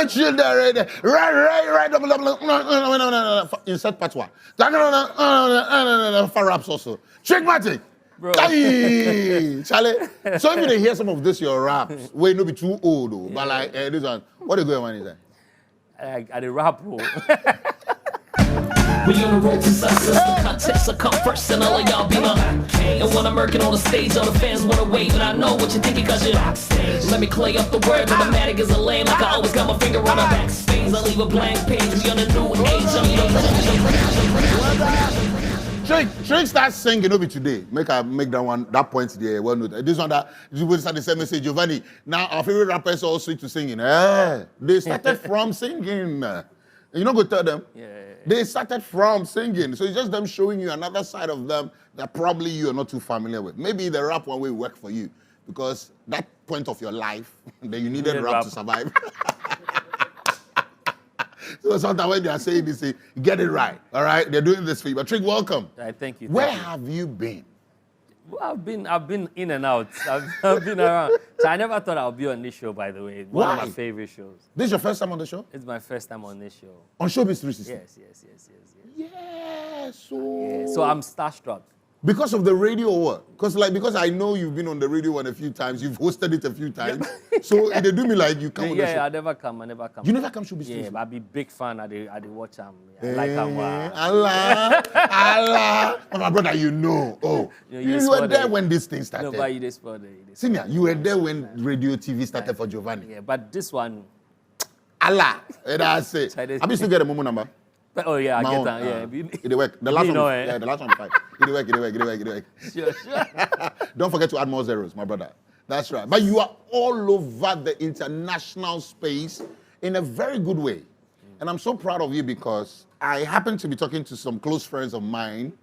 Get chill there, right. No. Insert patois. For raps also. Trigmatic. Bro. Charlie. So if you hear some of this, your raps, wait, no be too old though. Yeah. But like this one, what are you going on is that? I the rap. We on the road to success, the contest I come first and all of y'all be my. And when I'm working on the stage, all the fans wanna wave, and I know what you're thinking cause you're backstage. Let me clay up the word, Trigmatic is a lame, like I always got my finger on the backspace. I leave a blank page, we on a new age, Trigg starts singing over today. Make that point there. Well noted. This one that you will start the same message, Giovanni. Now our favorite rappers all switch to singing. They started from singing. You not go tell them. Yeah. They started from singing. So it's just them showing you another side of them that probably you are not too familiar with. Maybe the rap one will work for you because that point of your life that you needed rap to survive. So sometimes when they are saying this, say, get it right. All right, they're doing this for you. But Trigg, welcome. Thank you. Where have you been? Well, I've been in and out. I've been around. So I never thought I'd be on this show, by the way. One of my favorite shows. This is your first time on the show? It's my first time on this show. On ShowBiz360? Yes. Yeah, so I'm starstruck. Because of the radio or what? Because I know you've been on the radio one a few times, you've hosted it a few times. So they do me like you come on the show. Yeah, I never come. You never come ShowBiz360? Yeah, but I be big fan. I watch them. I like them. Allah. My brother, you know. Oh, you were there when this thing started. No, but you just for Senior, you were there when radio TV started for Giovanni. Yeah, but this one. Allah. And I say, have you still get a Momo number? Oh yeah, I get that. Yeah, it work. The last one, yeah, the last one, 5. It work. Sure. Don't forget to add more zeros, my brother. That's right. But you are all over the international space in a very good way. And I'm so proud of you because I happen to be talking to some close friends of mine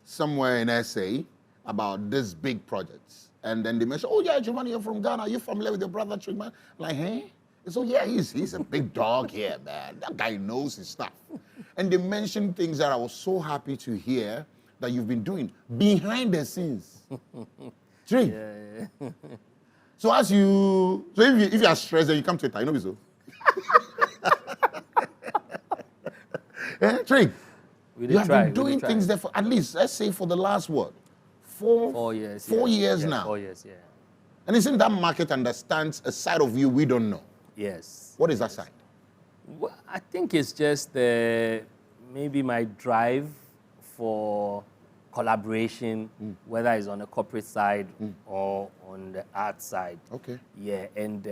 somewhere in SA about this big projects. And then they mentioned, oh yeah, Giovanni, you're from Ghana. Are you familiar with your brother Trigmatic? Like, hey? So yeah, he's a big dog here, man. That guy knows his stuff. And they mentioned things that I was so happy to hear that you've been doing behind the scenes. Trigg. Yeah. So if you are stressed, then you come to it, you know so. Trigg, you have been doing things there for at least, let's say, for the last what? 4 years. 4 years now. 4 years, yeah. And it seems that market understands a side of you we don't know. Yes. What is that side? Well, I think it's just maybe my drive for collaboration, whether it's on the corporate side or on the art side. Okay. Yeah, and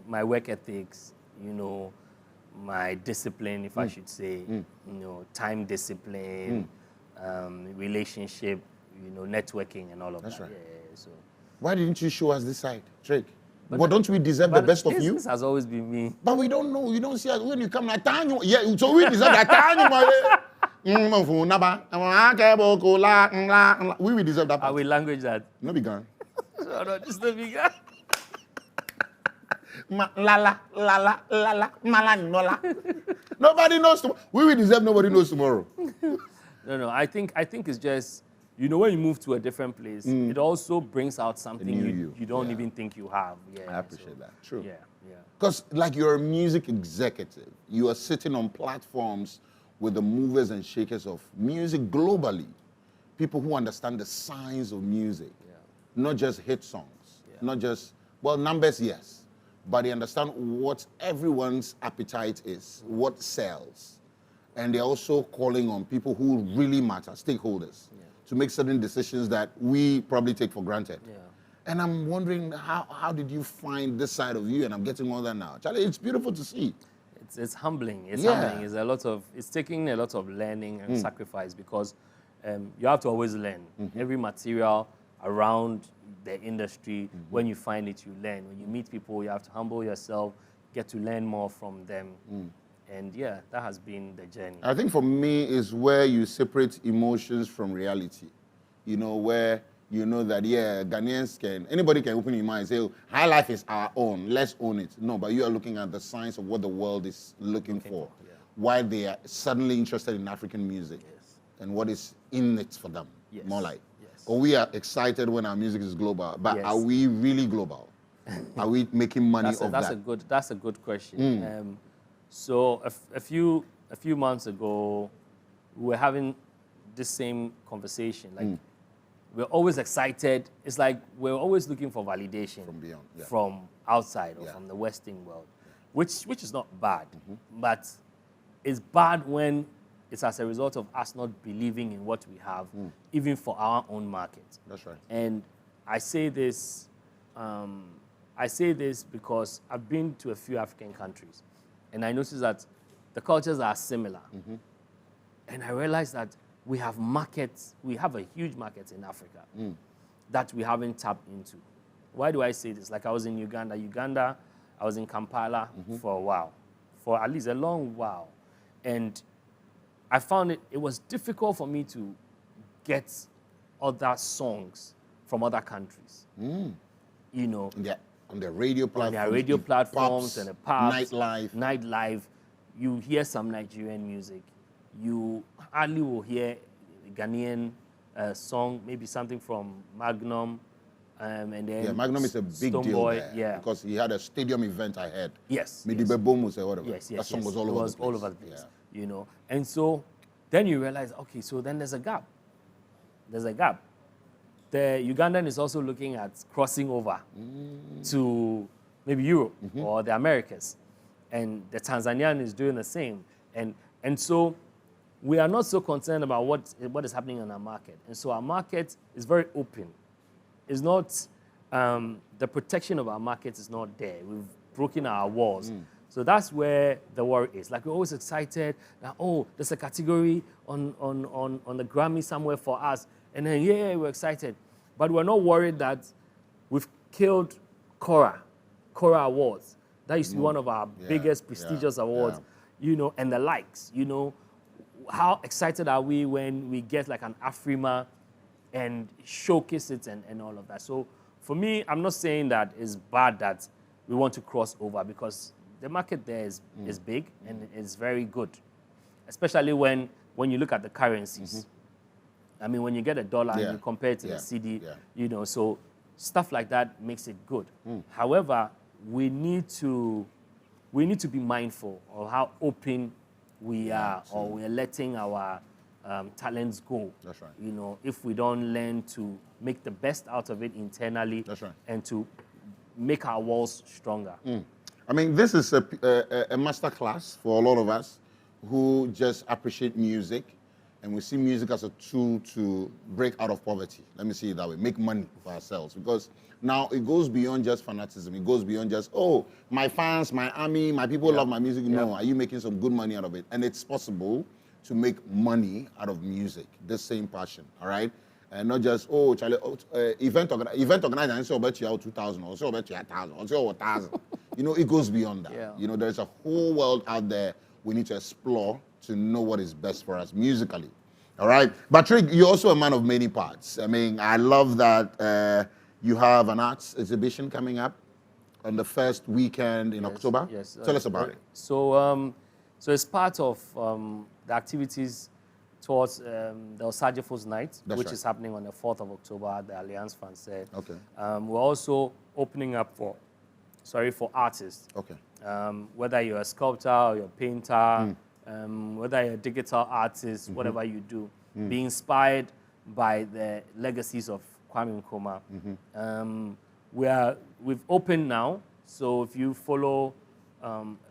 my work ethics, you know, my discipline, if I should say, you know, time discipline, relationship, you know, networking and all of that. That's right. Yeah, so. Why didn't you show us this side, Trigg? But don't we deserve the best of you? This has always been me. But we don't know. You don't see us when you come like Tanyo. Yeah, so we deserve that Tanyo. We will deserve that part. I will language that. No be gone. No, just no be gone. Nobody knows tomorrow. We will deserve nobody knows tomorrow. No. I think it's just, you know, when you move to a different place, it also brings out something you don't even think you have. Yeah, I appreciate that. True. Yeah. Because like you're a music executive, you are sitting on platforms with the movers and shakers of music globally. People who understand the science of music, not just hit songs, not just, well, numbers, yes, but they understand what everyone's appetite is, what sells. And they're also calling on people who really matter, stakeholders, to make certain decisions that we probably take for granted. Yeah. And I'm wondering, how did you find this side of you? And I'm getting all that now. Charlie, it's beautiful to see. It's humbling. It's humbling. It's taking a lot of learning and sacrifice because you have to always learn. Every material around the industry, when you find it, you learn. When you meet people, you have to humble yourself, get to learn more from them. And yeah, that has been the journey. I think for me is where you separate emotions from reality. You know, where you know that, yeah, Ghanaians anybody can open your mind and say, oh, high life is our own, let's own it. No, but you are looking at the science of what the world is looking for. Why they are suddenly interested in African music and what is in it for them, more like. Or we are excited when our music is global, but are we really global? Are we making money off that? That's a good question. So a few months ago, we were having this same conversation. Like, we're always excited. It's like we're always looking for validation From beyond, yeah. from outside or Yeah. from the Western world, which is not bad, but it's bad when it's as a result of us not believing in what we have, even for our own market. That's right. And I say this because I've been to a few African countries, and I noticed that the cultures are similar. And I realized that we have markets, we have a huge market in Africa that we haven't tapped into. Why do I say this? Like, I was in Uganda, I was in Kampala for a while, for at least a long while. And I found it was difficult for me to get other songs from other countries. You know, Yeah. On the radio platforms. on their radio the platforms pubs, and the pubs. Nightlife. You hear some Nigerian music. You hardly will hear a Ghanaian song, maybe something from Magnum. And then Yeah, Magnum is a big deal Stonebwoy, there. yeah. Because he had a stadium event I heard. Yes. Midibe Bomus or whatever. Yes, That song was all it over was the place. all over the place, Yeah. you know. And so then you realize, okay, so then there's a gap. There's a gap. The Ugandan is also looking at crossing over to maybe Europe or the Americas. And the Tanzanian is doing the same. And so we are not so concerned about what is happening in our market. And so our market is very open. It's not, the protection of our market is not there. We've broken our walls. So that's where the worry is. Like, we're always excited that, oh, there's a category on the Grammy somewhere for us. And then, yeah, we're excited. But we're not worried that we've killed Cora Awards. That used to be one of our biggest prestigious awards, you know, and the likes, you know. How excited are we when we get like an Afrima and showcase it and all of that? So for me, I'm not saying that it's bad that we want to cross over, because the market there is big and it's very good, especially when you look at the currencies. I mean, when you get a dollar and you compare it to the CD, you know, so stuff like that makes it good. However, we need to be mindful of how open we are, or we're letting our talents go. That's right. You know, if we don't learn to make the best out of it internally, That's right. and to make our walls stronger. I mean, this is a master class for a lot of us who just appreciate music, and we see music as a tool to break out of poverty. Let me see it that way, make money for ourselves. Because now it goes beyond just fanaticism. It goes beyond just, oh, my fans, my army, my people love my music. No, are you making some good money out of it? And it's possible to make money out of music, the same passion, all right? And not just, oh, Charlie, event organizer, and say about you 2,000, or say about you 1,000, or say 1,000. You know, it goes beyond that. Yeah. You know, there's a whole world out there we need to explore to know what is best for us musically. All right? But Trig, you're also a man of many parts. I mean, I love that you have an arts exhibition coming up on the first weekend in October. Yes. Tell us about it. So, so it's part of the activities towards the Osagefos Night, That's which right. is happening on the 4th of October at the Alliance Française. Okay. We're also opening up for artists. Okay. Whether you're a sculptor or you're a painter, whether you're a digital artist, whatever you do, be inspired by the legacies of Kwame Nkrumah. We've opened now, so if you follow,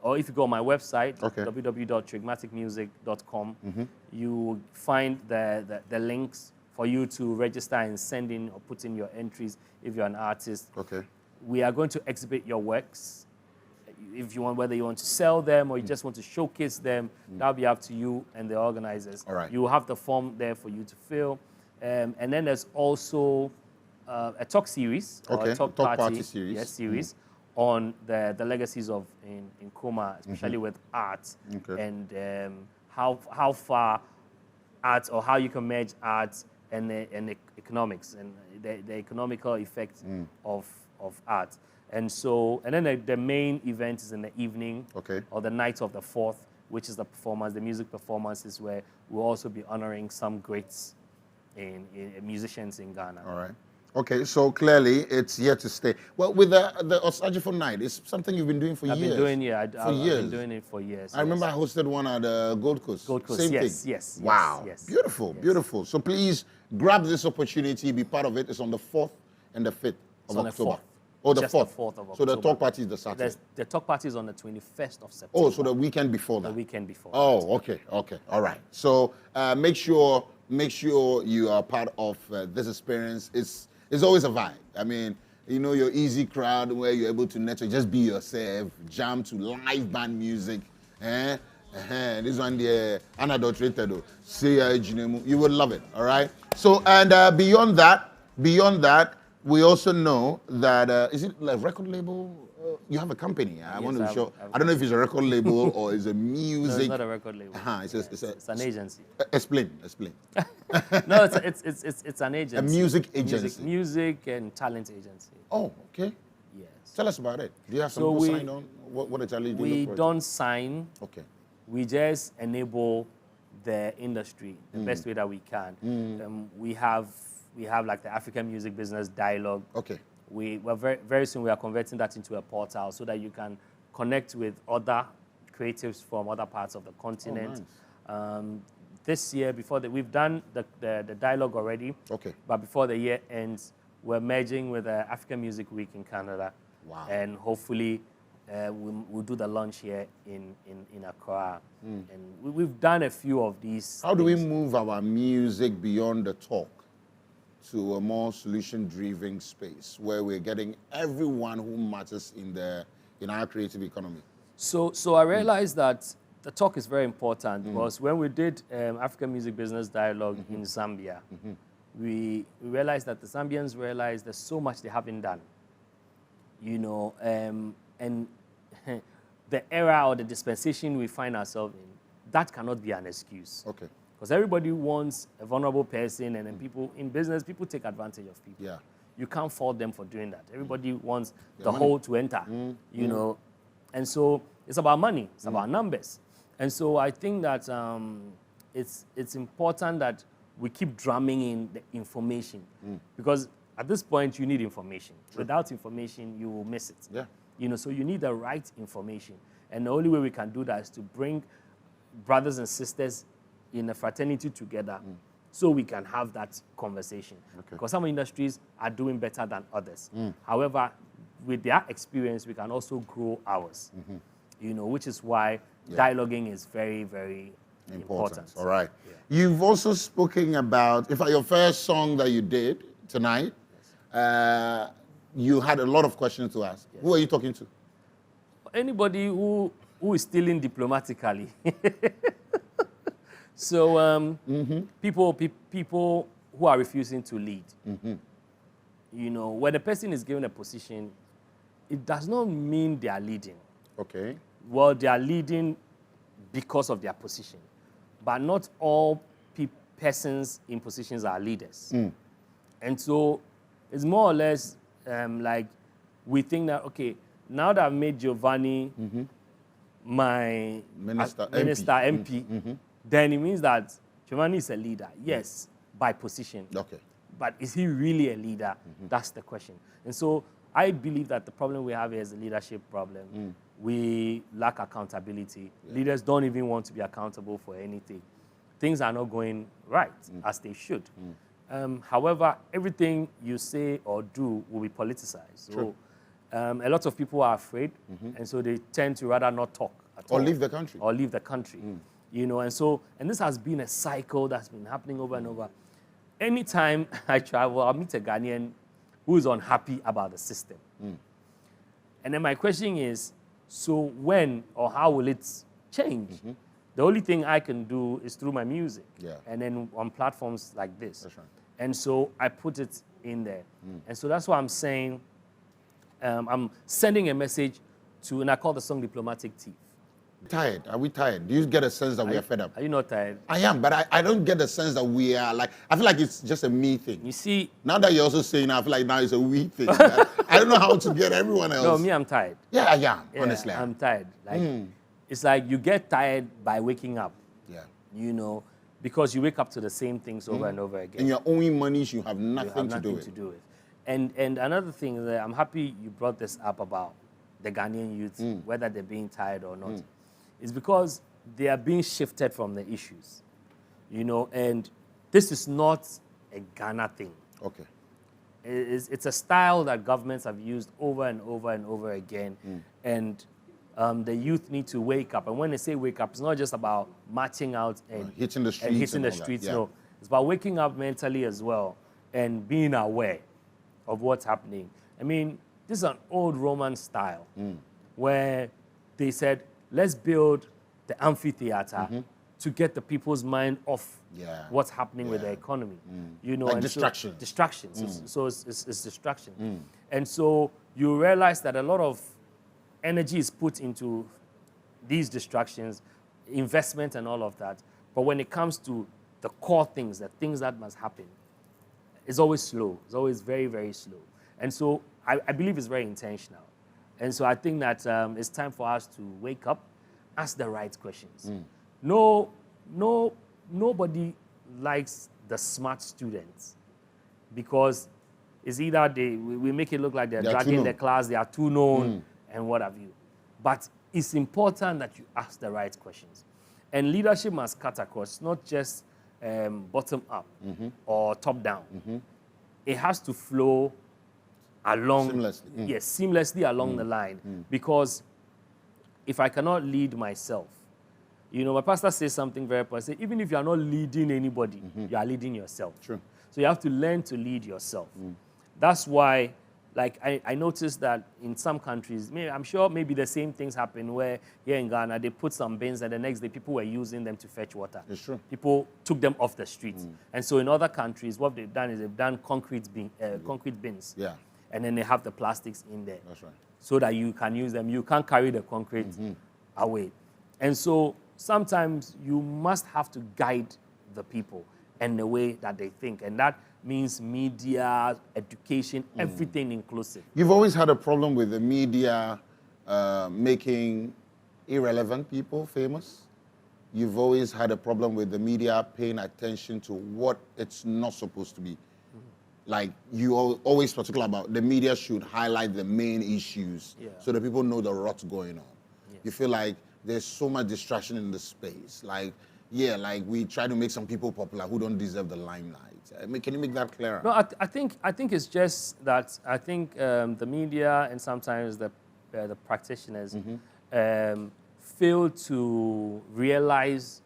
or if you go on my website, www.trigmaticmusic.com, you will find the links for you to register and send in or put in your entries if you're an artist. Okay. We are going to exhibit your works. If you want, whether you want to sell them or you just want to showcase them, that'll be up to you and the organizers. All right. You will have the form there for you to fill. And then there's also a talk series, or Okay, a talk talk party party series. yes, series on the legacies of in Nkrumah, especially with art, Okay. and how far art, or how you can merge art and economics, and the economical effect of art. And so, and then the main event is in the evening, Okay. or the night of the 4th, which is the performance, the music performances, where we'll also be honoring some greats in musicians in Ghana. All right. Okay, so clearly it's here to stay. Well, with the Osajifo Night, it's something you've been doing for years. I've been doing, yeah, for years. I've been doing it for years. I remember I hosted one at Gold Coast. Gold Coast, Same yes, thing. yes, Wow, yes, beautiful, yes. beautiful. So please grab this opportunity, be part of it. It's on the 4th and the 5th of October. The 4th. Oh, the Just 4th. The 4th of October. So the talk party is the Saturday. The talk party is on the 21st of September. Oh, so the weekend before that. The weekend before. Oh, okay, okay, all right. So make sure you are part of this experience. It's always a vibe. I mean, you know, your easy crowd where you're able to network, just be yourself, jam to live band music. This one there, unadulterated. You would love it. All right. So and beyond that, we also know that is it like record label? You have a company. I want to show. I don't know if it's a record label or it's a music. No, it's not a record label. It's an agency. Explain. No, it's an agency. A music agency. Music and talent agency. Oh, okay. Yes. Tell us about it. Do you have some people signed on? What exactly do you We look for? don't sign. Okay. We just enable the industry the best way that we can. We have like the African Music Business Dialogue. Okay. We're very soon we are converting that into a portal so that you can connect with other creatives from other parts of the continent. Oh, nice. This year, we've done the dialogue already. Okay. But before the year ends, we're merging with the African Music Week in Canada. Wow. And hopefully we'll do the launch here in Accra. And we've done a few of these. How do we move our music beyond the talk to a more solution-driven space where we're getting everyone who matters in our creative economy? So I realized that the talk is very important because when we did African Music Business Dialogue in Zambia, we realized that the Zambians realized there's so much they haven't done. You know, and the era or the dispensation we find ourselves in, that cannot be an excuse. Okay. Because everybody wants a vulnerable person, and then people in business, people take advantage of people. Yeah. You can't fault them for doing that. Everybody wants the money. whole to enter, you know. And so it's about money, it's about numbers. And so I think that it's important that we keep drumming in the information. Because at this point, you need information. Sure. Without information, you will miss it. Yeah. You know, so you need the right information. And the only way we can do that is to bring brothers and sisters in a fraternity together so we can have that conversation. Okay. Because some industries are doing better than others. However, with their experience, we can also grow ours. You know, which is why dialoguing is very, very important. All right. Yeah. You've also spoken about, in fact, your first song that you did tonight, you had a lot of questions to ask. Who are you talking to? Anybody who is stealing diplomatically. So people who are refusing to lead. You know, when a person is given a position, it does not mean they are leading. Okay. Well, they are leading because of their position. But not all persons in positions are leaders. And so it's more or less like we think that, okay, now that I've made Giovanni my Minister, MP, then it means that Giovanni is a leader. Yes, by position. Okay. But is he really a leader? That's the question. And so I believe that the problem we have here is a leadership problem. We lack accountability. Leaders don't even want to be accountable for anything. Things are not going right as they should. However, everything you say or do will be politicized. True. So a lot of people are afraid, and so they tend to rather not talk at all. Or leave the country. Or leave the country. You know, and this has been a cycle that's been happening over and over. Anytime I travel, I'll meet a Ghanaian who is unhappy about the system. And then my question is, so when or how will it change? The only thing I can do is through my music. And then on platforms like this. That's right. And so I put it in there. And so that's why I'm saying, I'm sending a message to, and I call the song Diplomatic Thief. Tired? Are we tired? Do you get a sense that we are fed up? Are you not tired? I am, but I don't get the sense that we are like, I feel like it's just a me thing. You see... Now that you're also saying, I feel like now it's a we thing. I don't know how to get everyone else. No, me, I'm tired. Yeah, I am, honestly. I'm tired. Like, it's like you get tired by waking up. Yeah. You know, because you wake up to the same things over and over again. And your own monies, you have nothing, You have nothing to do with. And another thing that I'm happy you brought this up about the Ghanaian youth, whether they're being tired or not, is because they are being shifted from the issues, you know, and this is not a Ghana thing. Okay. It's a style that governments have used over and over and over again, and the youth need to wake up. And when they say wake up, it's not just about marching out and hitting the streets. Yeah. No, it's about waking up mentally as well and being aware of what's happening. I mean, this is an old Roman style where they said, let's build the amphitheater to get the people's mind off what's happening with the economy. You know, like and distractions. So, distractions. So it's distraction. And so you realize that a lot of energy is put into these distractions, investment and all of that. But when it comes to the core things, the things that must happen, it's always slow. It's always very, very slow. And so I believe it's very intentional. And so I think that it's time for us to wake up, ask the right questions. Nobody likes the smart students because it's either we make it look like they're dragging the class, they are too known, and what have you. But it's important that you ask the right questions. And leadership must cut across, not just bottom up or top down. It has to flow along seamlessly. Yes, seamlessly along the line. Because if I cannot lead myself, you know, my pastor says something very important. Even if you are not leading anybody, you are leading yourself. True. So you have to learn to lead yourself. That's why, like, I noticed that in some countries, I'm sure maybe the same things happen where here in Ghana, they put some bins and the next day people were using them to fetch water. It's true. People took them off the streets. And so in other countries, what they've done is they've done concrete bins. Yeah. And then they have the plastics in there. That's right. So that you can use them. You can't carry the concrete away. And so sometimes you must have to guide the people and the way that they think. And that means media, education, everything inclusive. You've always had a problem with the media making irrelevant people famous. You've always had a problem with the media paying attention to what it's not supposed to be. Like, you are always particular about the media should highlight the main issues so that people know the rot's going on. Yes. You feel like there's so much distraction in the space. Like, like we try to make some people popular who don't deserve the limelight. Can you make that clearer? No, I think it's just that I think the media and sometimes the practitioners fail to realize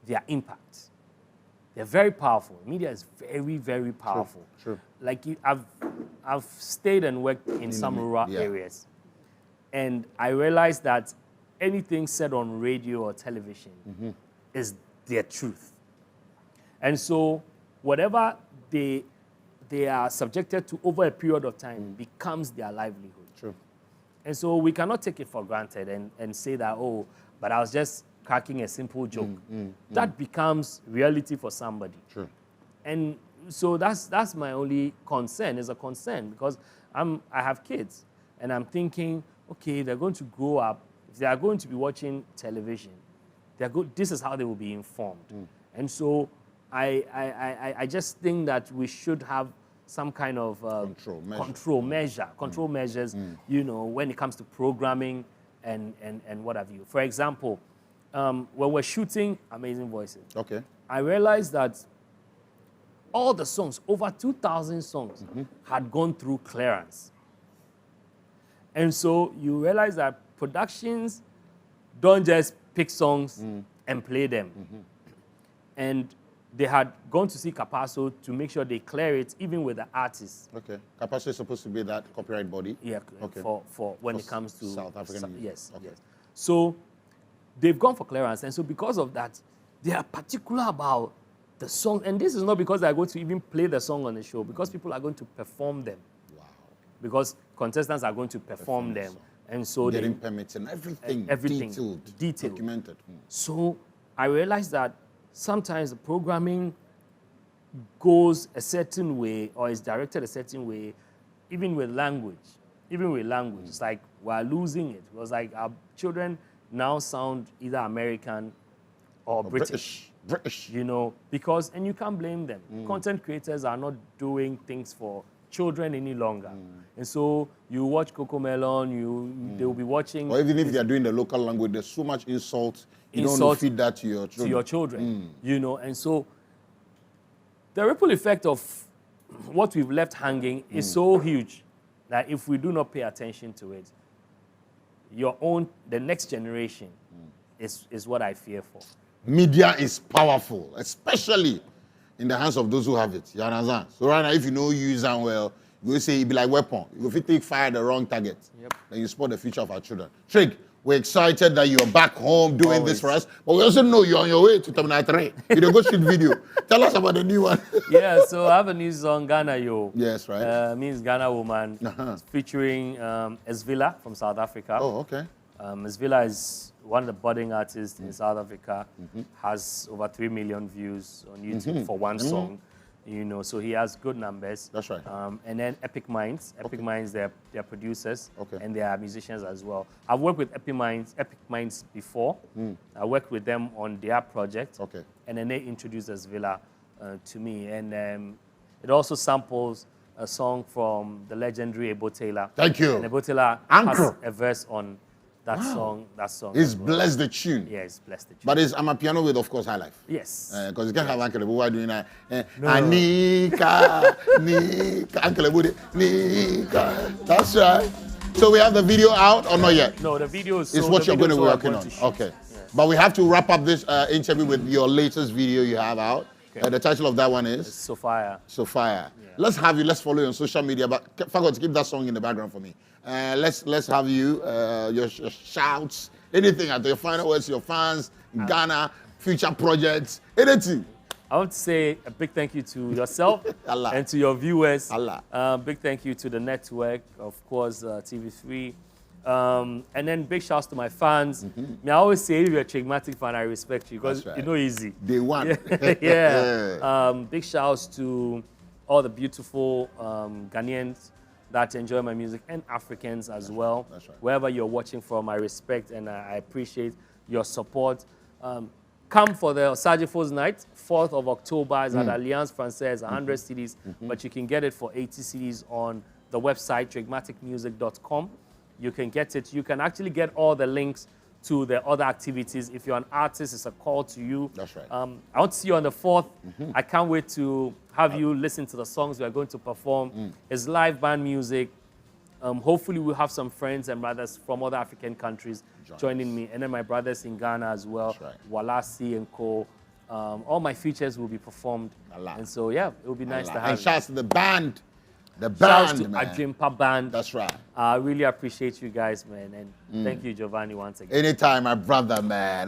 their impact. They're very powerful. Media is very, very powerful. True. Like I've stayed and worked in some rural areas, and I realized that anything said on radio or television is their truth. And so whatever they are subjected to over a period of time becomes their livelihood. True. And so we cannot take it for granted and say that, oh, but I was just cracking a simple joke. That becomes reality for somebody. True. And so that's my only concern, is a concern, because I have kids and I'm thinking, okay, they're going to grow up, if they are going to be watching television, this is how they will be informed. And so I just think that we should have some kind of control measures, you know, when it comes to programming and what have you. For example, when we're shooting Amazing Voices, I realized that all the songs, over 2,000 songs, had gone through clearance. And so you realize that productions don't just pick songs and play them. And they had gone to see Capasso to make sure they clear it, even with the artists. Okay. Capasso is supposed to be that copyright body? Yeah, for when it comes to South African music. Yes, yes. So they've gone for clearance. And so because of that, they are particular about the song. And this is not because they're going to even play the song on the show, because people are going to perform them. Wow. Because contestants are going to perform them. And so getting permits and everything detailed. Documented. So I realized that sometimes the programming goes a certain way or is directed a certain way, even with language. It's like we're losing it. Because like our children now sound either American or British. You know, because, and you can't blame them. Content creators are not doing things for children any longer. And so you watch Coco Melon, they will be watching. Or even if they are doing the local language, there's so much insult. You don't want to feed that to your children. To your children, you know. And so the ripple effect of what we've left hanging is so huge that if we do not pay attention to it, the next generation is what I fear for. Media is powerful, especially in the hands of those who have it. You understand? So right now, if you know use them well, you will say it be like weapon. If you take fire at the wrong target, then you spoil the future of our children. Trig, we're excited that you're back home doing this for us, but we also know you're on your way to Terminal 3. You don't go shoot video. Tell us about the new one. Yeah, so I have a new song, Ghana Yo. Yes, right. Means Ghana Woman, featuring Esvilla from South Africa. Oh, okay. Esvilla is one of the budding artists in South Africa, has over 3 million views on YouTube for one song. You know, so he has good numbers. That's right. And then Epic Minds. Epic Minds, they're producers and they are musicians as well. I've worked with Epic Minds before. I worked with them on their project. Okay. And then they introduced Esvilla to me. And it also samples a song from the legendary Ebo Taylor. Thank you. And Ebo Taylor has a verse on that song. He's blessed the tune. Yeah, he's blessed the tune. But I'm a piano with, of course, high life. Yes. Because you can't have Uncle Ebu. Why doing that? Anika, Nika, Uncle Ebu, Nika. That's right. So we have the video out or not yet? No, the video is what you're going to be working on. Okay. Yes. But we have to wrap up this interview with your latest video you have out. Okay. The title of that one is? Sophia. Sophia. Yeah. Let's follow you on social media. But forgot to keep that song in the background for me. Let's have you, your shouts, anything at your final words to your fans, Ghana, future projects, anything. I want to say a big thank you to yourself and to your viewers. Big thank you to the network, of course, TV3. And then big shouts to my fans. I always say, if you're a Trigmatic fan, I respect you because you know easy. Day one. Yeah. Big shouts to all the beautiful Ghanaians that enjoy my music and Africans as well. That's right. Wherever you're watching from, I respect and I appreciate your support. Come for the Sajifos night, 4th of October, is at Alliance Francaise, 100 CDs, but you can get it for 80 CDs on the website, trigmaticmusic.com. You can get it. You can actually get all the links to the other activities. If you're an artist, it's a call to you. That's right. I want to see you on the 4th. I can't wait to have you listen to the songs we are going to perform. It's live band music. Hopefully we'll have some friends and brothers from other African countries joining me. And then my brothers in Ghana as well. That's right. Walasi and Co. All my features will be performed. And so, yeah, it will be nice to have And shouts to the band. The Shouts to band, Adrimpa Band. That's right. I really appreciate you guys, man. And thank you, Giovanni, once again. Anytime, my brother, man.